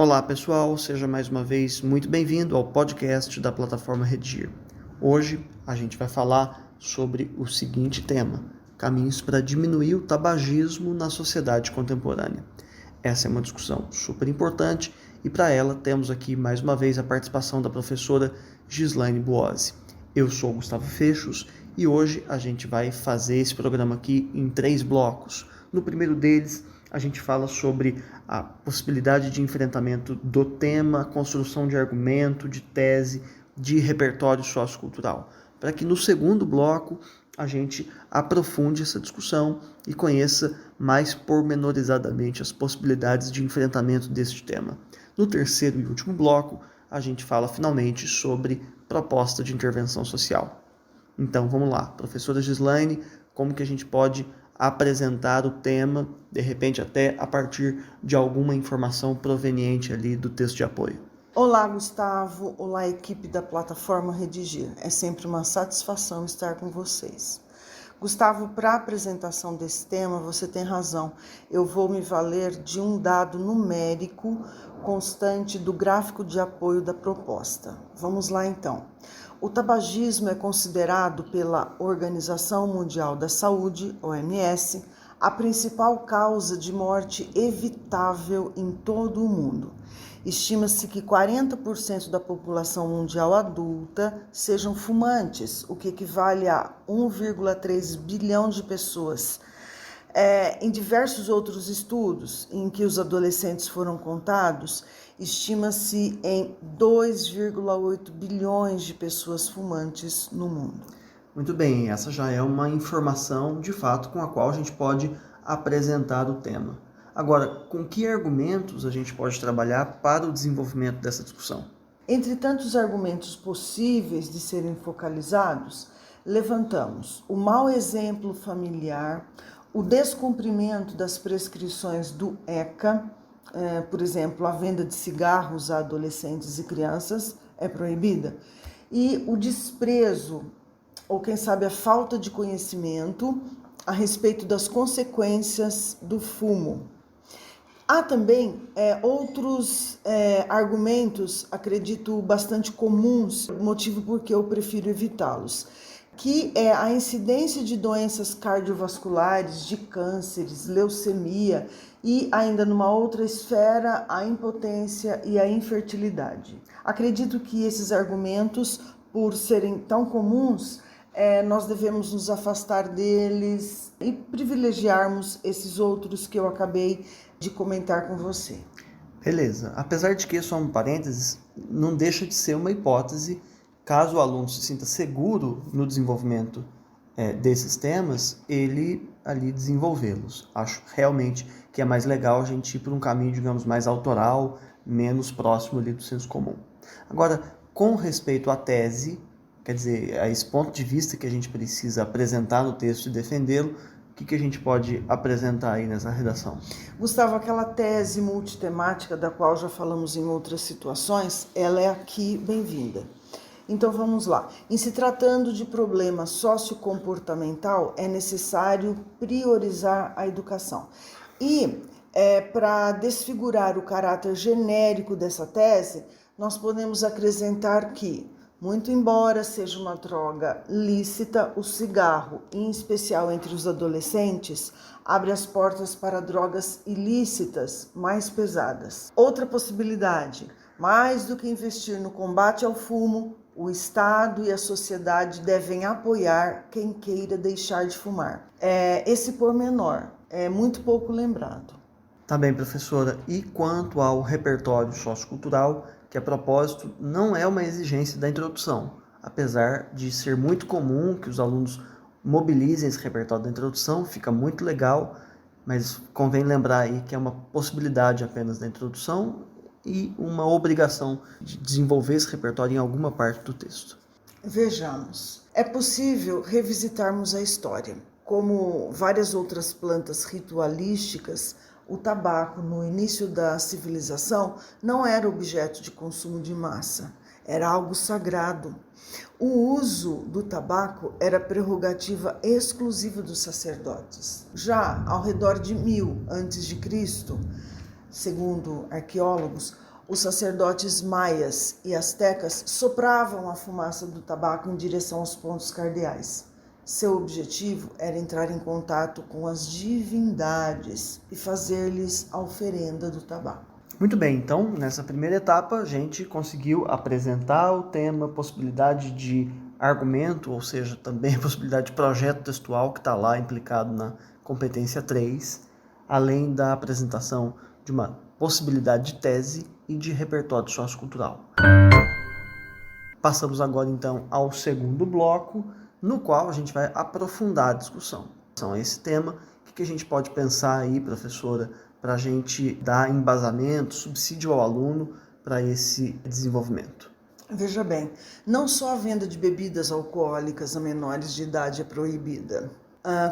Olá pessoal, seja mais uma vez muito bem-vindo ao podcast da plataforma Redigir. Hoje a gente vai falar sobre o seguinte tema: caminhos para diminuir o tabagismo na sociedade contemporânea. Essa é uma discussão super importante e para ela temos aqui mais uma vez a participação da professora Gislaine Buozzi. Eu sou Gustavo Fechos e hoje a gente vai fazer esse programa aqui em 3 blocos. No primeiro deles, a gente fala sobre a possibilidade de enfrentamento do tema, construção de argumento, de tese, de repertório sociocultural, para que no segundo bloco a gente aprofunde essa discussão e conheça mais pormenorizadamente as possibilidades de enfrentamento deste tema. No terceiro e último bloco, a gente fala finalmente sobre proposta de intervenção social. Então vamos lá, professora Gislaine, como que a gente pode apresentar o tema, de repente até a partir de alguma informação proveniente ali do texto de apoio? Olá, Gustavo. Olá, equipe da plataforma Redigir. É sempre uma satisfação estar com vocês. Gustavo, para a apresentação desse tema, você tem razão. Eu vou me valer de um dado numérico constante do gráfico de apoio da proposta. Vamos lá, então. O tabagismo é considerado pela Organização Mundial da Saúde, OMS, a principal causa de morte evitável em todo o mundo. Estima-se que 40% da população mundial adulta sejam fumantes, o que equivale a 1,3 bilhão de pessoas. Em diversos outros estudos em que os adolescentes foram contados, estima-se em 2,8 bilhões de pessoas fumantes no mundo. Muito bem, essa já é uma informação de fato com a qual a gente pode apresentar o tema. Agora, com que argumentos a gente pode trabalhar para o desenvolvimento dessa discussão? Entre tantos argumentos possíveis de serem focalizados, levantamos o mau exemplo familiar, o descumprimento das prescrições do ECA, por exemplo, a venda de cigarros a adolescentes e crianças é proibida, e o desprezo, ou quem sabe a falta de conhecimento a respeito das consequências do fumo. Há também outros argumentos, acredito, bastante comuns, motivo porque eu prefiro evitá-los, que é a incidência de doenças cardiovasculares, de cânceres, leucemia e, ainda numa outra esfera, a impotência e a infertilidade. Acredito que esses argumentos, por serem tão comuns, nós devemos nos afastar deles e privilegiarmos esses outros que eu acabei de comentar com você. Beleza. Apesar de que, só um parênteses, não deixa de ser uma hipótese, caso o aluno se sinta seguro no desenvolvimento desses temas, ele ali desenvolvê-los. Acho realmente que é mais legal a gente ir por um caminho, digamos, mais autoral, menos próximo ali do senso comum. Agora, com respeito à tese, quer dizer, a esse ponto de vista que a gente precisa apresentar no texto e defendê-lo, o que a gente pode apresentar aí nessa redação? Gustavo, aquela tese multitemática da qual já falamos em outras situações, ela é aqui bem-vinda. Então vamos lá. Em se tratando de problema sociocomportamental, é necessário priorizar a educação. E para desfigurar o caráter genérico dessa tese, nós podemos acrescentar que, muito embora seja uma droga lícita, o cigarro, em especial entre os adolescentes, abre as portas para drogas ilícitas mais pesadas. Outra possibilidade, mais do que investir no combate ao fumo, o Estado e a sociedade devem apoiar quem queira deixar de fumar. Esse pormenor é muito pouco lembrado. Tá bem, professora. E quanto ao repertório sociocultural, que a propósito não é uma exigência da introdução, apesar de ser muito comum que os alunos mobilizem esse repertório da introdução, fica muito legal, mas convém lembrar aí que é uma possibilidade apenas da introdução e uma obrigação de desenvolver esse repertório em alguma parte do texto. Vejamos, é possível revisitarmos a história. Como várias outras plantas ritualísticas, o tabaco, no início da civilização, não era objeto de consumo de massa, era algo sagrado. O uso do tabaco era prerrogativa exclusiva dos sacerdotes. Já ao redor de 1000 a.C., segundo arqueólogos, Os sacerdotes maias e astecas sopravam a fumaça do tabaco em direção aos pontos cardeais. Seu objetivo era entrar em contato com as divindades e fazer-lhes a oferenda do tabaco. Muito bem, então nessa primeira etapa a gente conseguiu apresentar o tema, possibilidade de argumento, ou seja, também a possibilidade de projeto textual que está lá implicado na competência 3, além da apresentação de uma possibilidade de tese e de repertório sociocultural. Passamos agora então ao segundo bloco, no qual a gente vai aprofundar a discussão. Então, esse tema, o que a gente pode pensar aí, professora, para a gente dar embasamento, subsídio ao aluno para esse desenvolvimento? Veja bem, não só a venda de bebidas alcoólicas a menores de idade é proibida,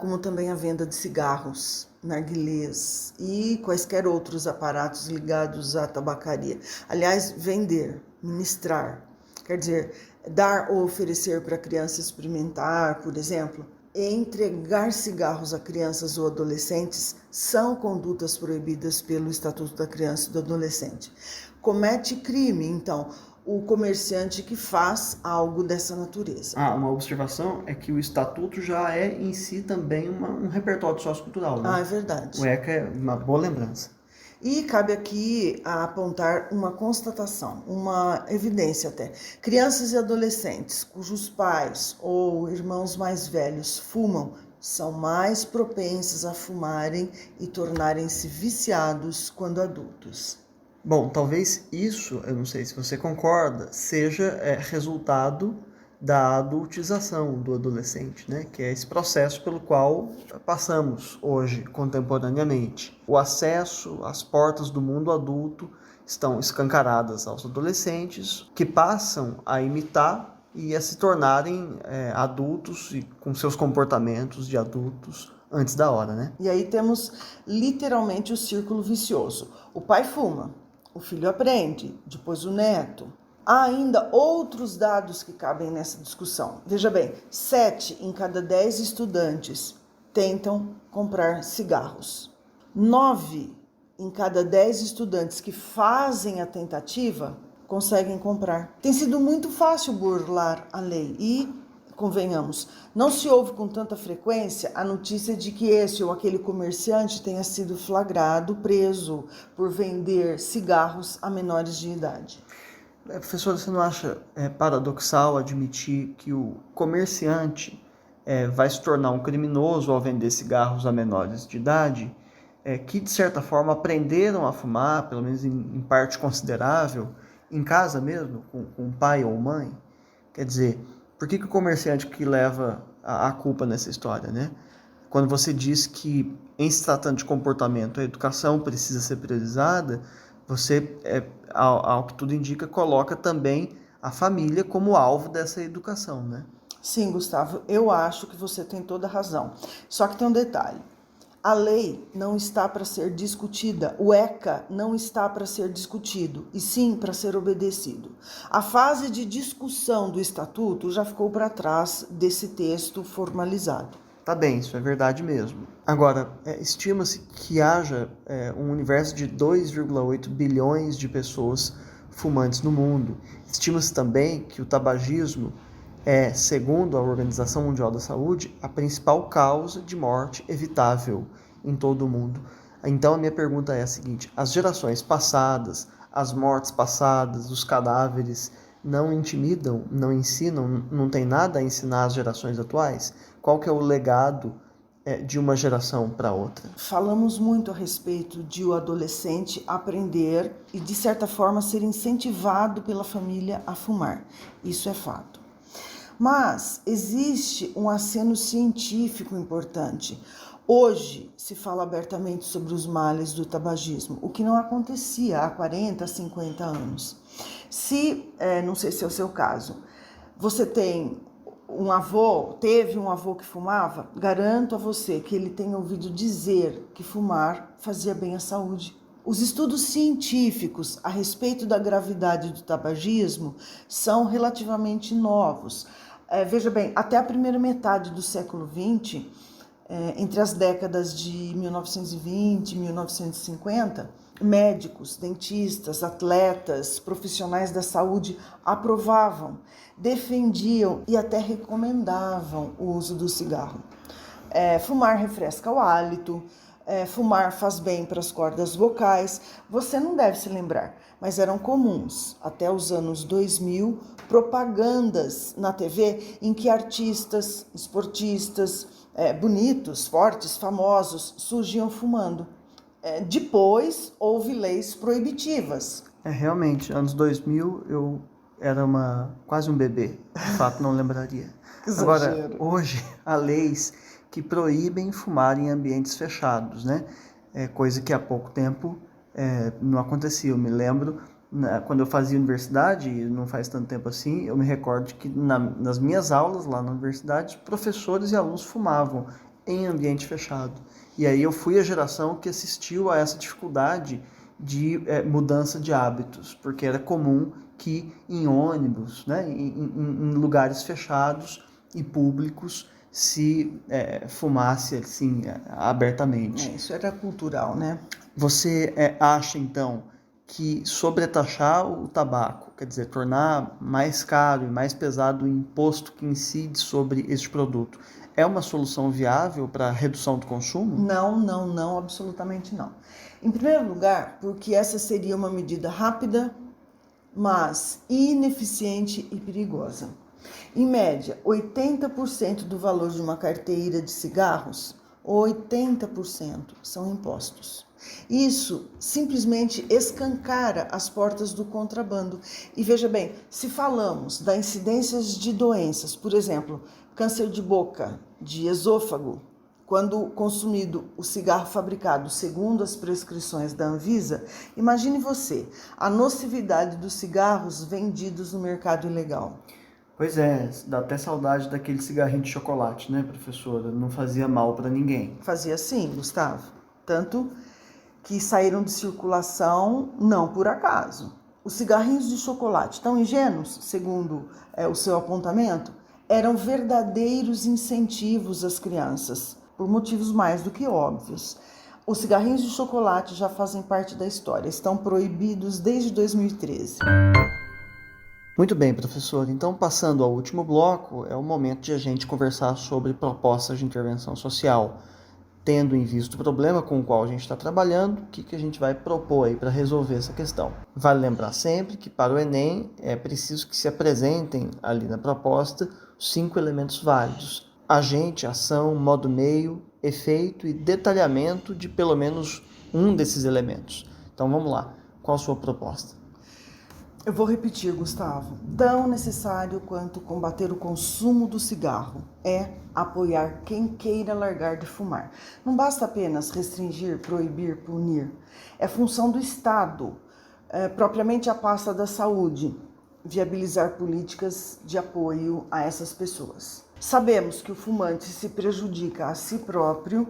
como também a venda de cigarros, narguilés e quaisquer outros aparatos ligados à tabacaria. Aliás, vender, ministrar, quer dizer, dar ou oferecer para a criança experimentar, por exemplo, e entregar cigarros a crianças ou adolescentes são condutas proibidas pelo Estatuto da Criança e do Adolescente. Comete crime, então, o comerciante que faz algo dessa natureza. Uma observação é que o Estatuto já é em si também um repertório sociocultural, né? É verdade. O ECA é uma boa lembrança. E cabe aqui apontar uma constatação, uma evidência até. Crianças e adolescentes cujos pais ou irmãos mais velhos fumam são mais propensas a fumarem e tornarem-se viciados quando adultos. Bom, talvez isso, eu não sei se você concorda, seja resultado da adultização do adolescente, né? Que é esse processo pelo qual passamos hoje, contemporaneamente. O acesso às portas do mundo adulto estão escancaradas aos adolescentes, que passam a imitar e a se tornarem adultos e com seus comportamentos de adultos antes da hora, né? E aí temos literalmente o círculo vicioso. O pai fuma, o filho aprende, depois o neto. Há ainda outros dados que cabem nessa discussão. Veja bem, 7 em cada 10 estudantes tentam comprar cigarros. 9 em cada 10 estudantes que fazem a tentativa conseguem comprar. Tem sido muito fácil burlar a lei e, convenhamos, não se ouve com tanta frequência a notícia de que esse ou aquele comerciante tenha sido flagrado, preso por vender cigarros a menores de idade. Professor, você não acha paradoxal admitir que o comerciante vai se tornar um criminoso ao vender cigarros a menores de idade, que de certa forma aprenderam a fumar, pelo menos em parte considerável, em casa mesmo, com pai ou mãe? Quer dizer, por que o comerciante que leva a culpa nessa história, né? Quando você diz que, em se tratando de comportamento, a educação precisa ser priorizada, você, ao que tudo indica, coloca também a família como alvo dessa educação, né? Sim, Gustavo, eu acho que você tem toda a razão. Só que tem um detalhe. A lei não está para ser discutida, o ECA não está para ser discutido, e sim para ser obedecido. A fase de discussão do Estatuto já ficou para trás desse texto formalizado. Tá bem, isso é verdade mesmo. Agora, estima-se que haja um universo de 2,8 bilhões de pessoas fumantes no mundo. Estima-se também que o tabagismo é, segundo a Organização Mundial da Saúde, a principal causa de morte evitável em todo o mundo. Então, a minha pergunta é a seguinte: as gerações passadas, as mortes passadas, os cadáveres não intimidam, não ensinam, não tem nada a ensinar às gerações atuais? Qual que é o legado de uma geração para outra? Falamos muito a respeito de o adolescente aprender e, de certa forma, ser incentivado pela família a fumar. Isso é fato. Mas existe um aceno científico importante. Hoje se fala abertamente sobre os males do tabagismo, o que não acontecia há 40, 50 anos. Não sei se é o seu caso, você teve um avô que fumava, garanto a você que ele tem ouvido dizer que fumar fazia bem à saúde. Os estudos científicos a respeito da gravidade do tabagismo são relativamente novos. Veja bem, até a primeira metade do século XX, entre as décadas de 1920 e 1950, Médicos, dentistas, atletas, profissionais da saúde aprovavam, defendiam e até recomendavam o uso do cigarro. Fumar refresca o hálito, fumar faz bem para as cordas vocais. Você não deve se lembrar, mas eram comuns, até os anos 2000, propagandas na TV em que artistas, esportistas, bonitos, fortes, famosos, surgiam fumando. Depois houve leis proibitivas. Realmente, anos 2000 eu era quase um bebê, de fato não lembraria. Agora, hoje há leis que proíbem fumar em ambientes fechados, né? Coisa que há pouco tempo não acontecia. Eu me lembro, quando eu fazia universidade, não faz tanto tempo assim, eu me recordo que nas minhas aulas lá na universidade, professores e alunos fumavam em ambiente fechado. E aí eu fui a geração que assistiu a essa dificuldade de mudança de hábitos, porque era comum que em ônibus, né, em lugares fechados e públicos, se fumasse assim abertamente. Isso era cultural, né? Você acha então que sobretaxar o tabaco, quer dizer, tornar mais caro e mais pesado o imposto que incide sobre este produto, é uma solução viável para a redução do consumo? Não, absolutamente não. Em primeiro lugar, porque essa seria uma medida rápida, mas ineficiente e perigosa. Em média, 80% do valor de uma carteira de cigarros, 80% são impostos. Isso simplesmente escancara as portas do contrabando. E veja bem, se falamos das incidências de doenças, por exemplo, câncer de boca, de esôfago, quando consumido o cigarro fabricado segundo as prescrições da Anvisa, imagine você a nocividade dos cigarros vendidos no mercado ilegal. Pois é, dá até saudade daquele cigarrinho de chocolate, né, professora? Não fazia mal para ninguém. Fazia sim, Gustavo. Tanto que saíram de circulação não por acaso. Os cigarrinhos de chocolate, tão ingênuos, segundo o seu apontamento, eram verdadeiros incentivos às crianças, por motivos mais do que óbvios. Os cigarrinhos de chocolate já fazem parte da história, estão proibidos desde 2013. Muito bem, professor. Então, passando ao último bloco, é o momento de a gente conversar sobre propostas de intervenção social. Tendo em vista o problema com o qual a gente está trabalhando, o que a gente vai propor aí para resolver essa questão? Vale lembrar sempre que para o Enem é preciso que se apresentem ali na proposta 5 elementos válidos: agente, ação, modo meio, efeito e detalhamento de pelo menos um desses elementos. Então vamos lá, qual a sua proposta? Eu vou repetir, Gustavo. Tão necessário quanto combater o consumo do cigarro é apoiar quem queira largar de fumar. Não basta apenas restringir, proibir, punir. É função do Estado, propriamente a pasta da saúde, viabilizar políticas de apoio a essas pessoas. Sabemos que o fumante se prejudica a si próprio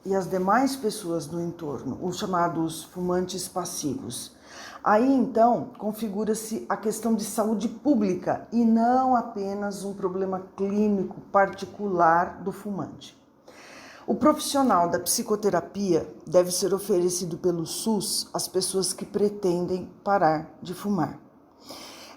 e as demais pessoas do entorno, os chamados fumantes passivos. Aí, então, configura-se a questão de saúde pública e não apenas um problema clínico particular do fumante. O profissional da psicoterapia deve ser oferecido pelo SUS às pessoas que pretendem parar de fumar.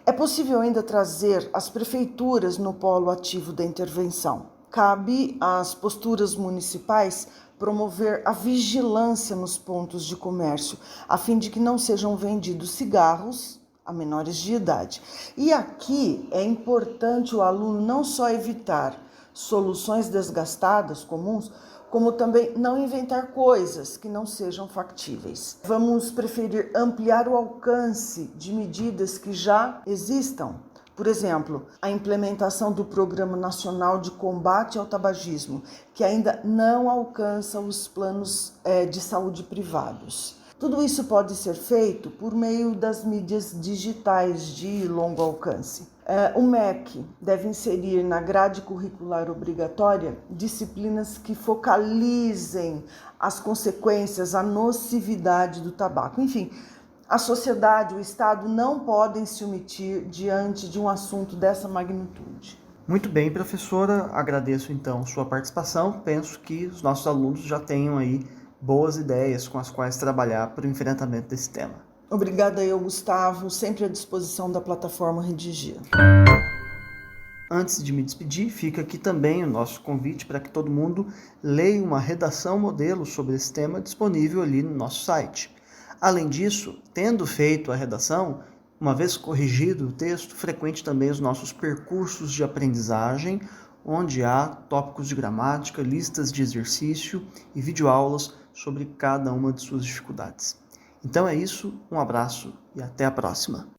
É possível ainda trazer as prefeituras no polo ativo da intervenção. Cabe às posturas municipais promover a vigilância nos pontos de comércio, a fim de que não sejam vendidos cigarros a menores de idade. E aqui é importante o aluno não só evitar soluções desgastadas, comuns, como também não inventar coisas que não sejam factíveis. Vamos preferir ampliar o alcance de medidas que já existam. Por exemplo, a implementação do Programa Nacional de Combate ao Tabagismo, que ainda não alcança os planos de saúde privados. Tudo isso pode ser feito por meio das mídias digitais de longo alcance. O MEC deve inserir na grade curricular obrigatória disciplinas que focalizem as consequências, a nocividade do tabaco. Enfim, a sociedade, o Estado não podem se omitir diante de um assunto dessa magnitude. Muito bem, professora. Agradeço então sua participação. Penso que os nossos alunos já tenham aí boas ideias com as quais trabalhar para o enfrentamento desse tema. Obrigada eu, Gustavo, sempre à disposição da plataforma Redigir. Antes de me despedir, fica aqui também o nosso convite para que todo mundo leia uma redação modelo sobre esse tema disponível ali no nosso site. Além disso, tendo feito a redação, uma vez corrigido o texto, frequente também os nossos percursos de aprendizagem, onde há tópicos de gramática, listas de exercício e videoaulas sobre cada uma de suas dificuldades. Então é isso, um abraço e até a próxima!